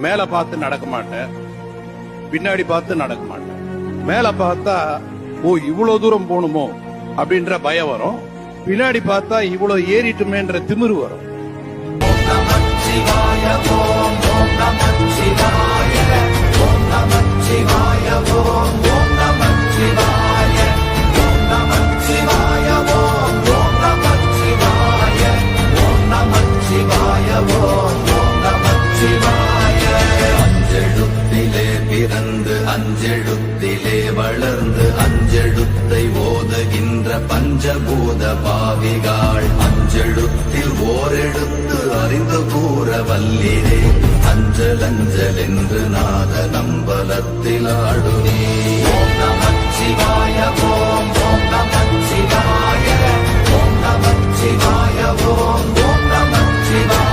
மேல பார்த்து நடக்க மாட்டேன், பின்னாடி பார்த்து நடக்க மாட்டேன். மேல பார்த்தா ஓ இவ்வளவு தூரம் போகணுமோ அப்படின்ற பயம் வரும், பின்னாடி பார்த்தா இவ்வளவு ஏறிட்டுமேன்ற திமிரு வரும். அஞ்செழுத்திலே பிறந்து அஞ்செழுத்திலே வளர்ந்து அஞ்செழுத்தை ஓதுகின்ற பஞ்சபூத பாவிகாள் அஞ்செழுத்தில் ஓரெழுத்து அறிந்து கூற வல்லிரே. அஞ்சல் அஞ்சல் என்று நாத நம்பலத்தில் ஆடுனே. ஓம் நமச்சிவாய ஓம் ஓம் நமச்சிவாய ஓம் நமச்சிவாய ஓம் ஓம் நமச்சிவாய.